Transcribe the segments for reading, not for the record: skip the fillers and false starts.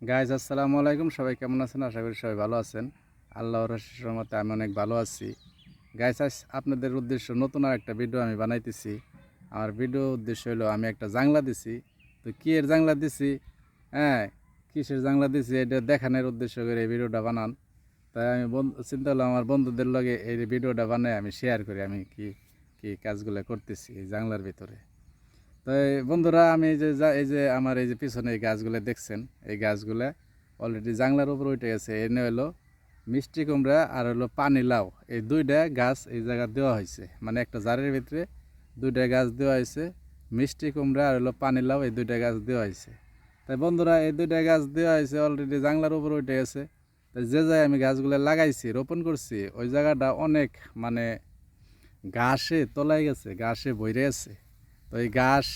Guys আসসালামু আলাইকুম। সবাই কেমন আছেন? আশা করি সবাই ভালো আছেন। আল্লাহর অশেষ রহমতে আমি অনেক ভালো আছি। গাইজ আজ আপনাদের উদ্দেশ্য নতুন আর একটা ভিডিও আমি বানাইতেছি। আমার ভিডিও উদ্দেশ্য হলো আমি একটা জাংলা দিছি। তো কি এর জাংলা দিছি, হ্যাঁ, কিসের জাংলা দিছি এটা দেখানোর উদ্দেশ্য করে এই ভিডিওটা বানান। তাই আমি চিন্তা করলাম আমার বন্ধুদের লগে এই ভিডিওটা বানাই আমি শেয়ার করি আমি কি কি কাজগুলো করতেছি এই জাংলার ভিতরে। তো বন্ধুরা আমি এই যে আমার এই যে পিছনে এই গাছগুলো দেখছেন, এই গাছগুলো অলরেডি জাংলার উপর উঠে গেছে। এনে হলো মিষ্টি কুমড়া আর হলো পানি লাউ, এই দুইটা গাছ এই জায়গা দেওয়া হয়েছে, মানে একটা জারের ভিতরে দুইটা গাছ দেওয়া হয়েছে। মিষ্টি কুমড়া আর হলো পানি লাউ এই দুইটা গাছ দেওয়া হয়েছে। তাই বন্ধুরা এই দুইটা গাছ দেওয়া হয়েছে অলরেডি জাংলার উপর উঠে গেছে। তাই যে জায়গায় আমি গাছগুলো লাগাইছি রোপণ করছি ওই জায়গাটা অনেক মানে ঘাসে তলায় গেছে, ঘাসে ভরে গেছে। তো এই ঘাস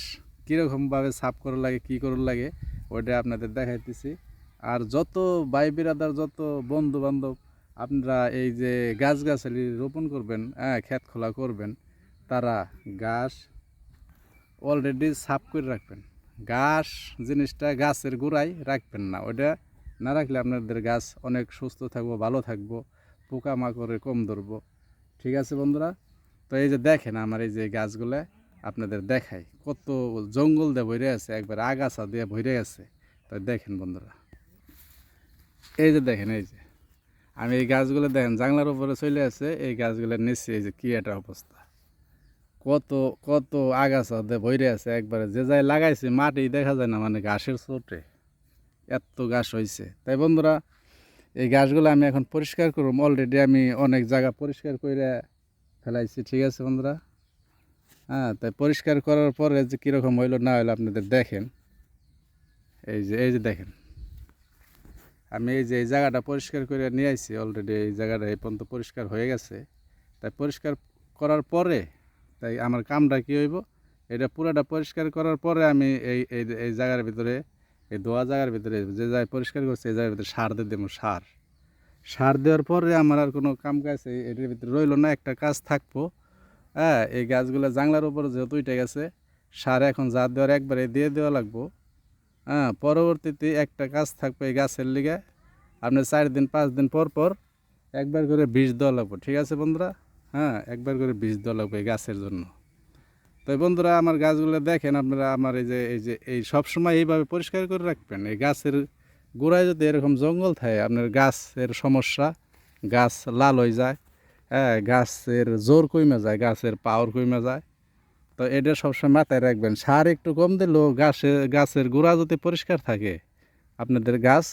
কীরকমভাবে সাফ করা লাগে কী করার লাগে ওইটা আপনাদের দেখাইতেছি। আর যত ভাই বিরাদার যত বন্ধু বান্ধব আপনারা এই যে গাছগাছালি রোপণ করবেন, হ্যাঁ, ক্ষেত খোলা করবেন, তারা ঘাস অলরেডি সাফ করে রাখবেন। ঘাস জিনিসটা গাছের গোড়ায় রাখবেন না, ওইটা না রাখলে আপনাদের গাছ অনেক সুস্থ থাকবো, ভালো থাকবো, পোকামাকড়ে কম ধরবো। ঠিক আছে বন্ধুরা? তো এই যে দেখেন আমার এই যে গাছগুলো আপনাদের দেখাই, কত জঙ্গল দিয়ে ভরে আছে, একবার আগাছা দিয়ে ভরে আছে। তো দেখেন বন্ধুরা, এই যে দেখেন, এই যে আমি এই গাছগুলো দেখেন জানলার উপরে চলে আসে, এই গাছগুলোর নিচে এই যে কি একটা অবস্থা, কত কত আগাছা দিয়ে ভরে আছে। একবারে যে যাই লাগাইছে মাটি দেখা যায় না, মানে ঘাসের চোটে এত ঘাস হয়েছে। তাই বন্ধুরা এই গাছগুলো আমি এখন পরিষ্কার করব। অলরেডি আমি অনেক জায়গা পরিষ্কার করে ফেলাইছি। ঠিক আছে বন্ধুরা? হ্যাঁ, তাই পরিষ্কার করার পরে যে কীরকম হইলো না হইলো আপনাদের দেখেন। এই যে দেখেন, আমি এই যে এই জায়গাটা পরিষ্কার করে নিয়ে আসছি অলরেডি। এই জায়গাটা এই পর্যন্ত পরিষ্কার হয়ে গেছে। তাই পরিষ্কার করার পরে তাই আমার কামটা কী হইব, এটা পুরোটা পরিষ্কার করার পরে আমি এই এই এই জায়গার ভিতরে, এই দোয়া জায়গার ভিতরে যে জায়গায় পরিষ্কার করছি এই জায়গার ভিতরে সার দিয়ে দেবো। সার দেওয়ার পরে আমার আর কোনো কাম কাজ এটার ভিতরে রইলো না। একটা কাজ থাকবো, হ্যাঁ, এই গাছগুলো জাংলার উপরে যেহেতু উঠে গেছে, সার এখন যা দেওয়ার একবারে দিয়ে দেওয়া লাগবো। হ্যাঁ, পরবর্তীতে একটা কাজ থাকবে এই গাছের লিগে, আপনার 4 দিন 5 দিন পর পর একবার করে বীজ দেওয়া লাগবে। ঠিক আছে বন্ধুরা? হ্যাঁ, একবার করে বীজ দেওয়া লাগবে এই গাছের জন্য। তো বন্ধুরা আমার গাছগুলো দেখেন আপনারা, আমার এই সবসময় এইভাবে পরিষ্কার করে রাখবেন। এই গাছের গোড়ায় যদি এরকম জঙ্গল থাকে আপনার গাছের সমস্যা, গাছ লাল হয়ে যায়, হ্যাঁ, গাছের জোর কমে যায়, গাছের পাওয়ার কমে যায়। তো এটা সবসময় মাথায় রাখবেন। সার একটু কম দিলেও গাছের গোড়া যদি পরিষ্কার থাকে আপনাদের গাছ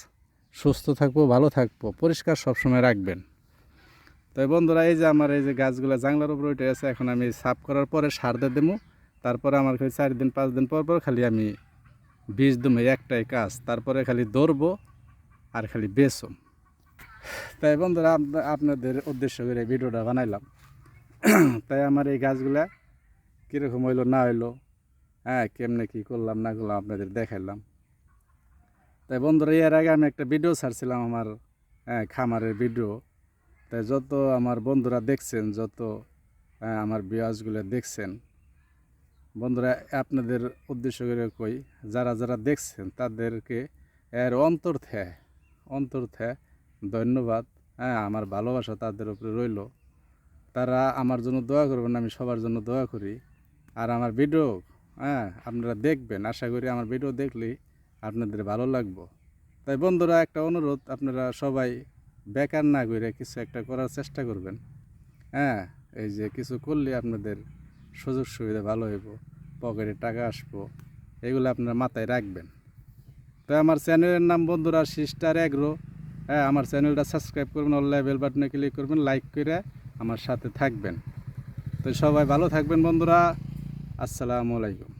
সুস্থ থাকবো, ভালো থাকবো। পরিষ্কার সবসময় রাখবেন। তো বন্ধুরা এই যে আমার এই যে গাছগুলো জাংলার উপরে উঠে আছে, এখন আমি সাফ করার পরে সার দিয়ে দেবো। তারপরে আমার খালি 4 দিন 5 দিন পর পর খালি আমি বীজ দেবো, একটাই কাজ। তারপরে খালি দৌড়বো আর খালি বেচম। তাই বন্ধুরা আপনাদের উদ্দেশ্য করে ভিডিওটা বানাইলাম। তাই আমার এই গাছগুলা কীরকম হইলো না হইলো, হ্যাঁ, কেমনে কী করলাম না করলাম আপনাদের দেখাইলাম। তাই বন্ধুরা এর আগে আমি একটা ভিডিও ছাড়ছিলাম আমার, হ্যাঁ, খামারের ভিডিও। তাই যত আমার বন্ধুরা দেখছেন, যত আমার ভিউয়ার্সগুলো দেখছেন, বন্ধুরা আপনাদের উদ্দেশ্য করে কই, যারা যারা দেখছেন তাদেরকে এর অন্তর থেকে ধন্যবাদ। হ্যাঁ, আমার ভালোবাসা তাদের উপরে রইল। তারা আমার জন্য দোয়া করবেন, আমি সবার জন্য দোয়া করি। আর আমার ভিডিও, হ্যাঁ, আপনারা দেখবেন, আশা করি আমার ভিডিও দেখলেই আপনাদের ভালো লাগবে। তাই বন্ধুরা একটা অনুরোধ, আপনারা সবাই বেকার না করে কিছু একটা করার চেষ্টা করবেন। হ্যাঁ, এই যে কিছু করলে আপনাদের সুযোগ সুবিধা ভালো হইব, পকেটে টাকা আসবো, এগুলো আপনারা মাথায় রাখবেন। তো আমার চ্যানেলের নাম বন্ধুরা সিস্টার এগ্রো। হ্যাঁ, আমার চ্যানেলটা সাবস্ক্রাইব করবেন, অল বেল বাটনে ক্লিক করবেন, লাইক করে আমার সাথে থাকবেন। তো সবাই ভালো থাকবেন বন্ধুরা। আসসালামু আলাইকুম।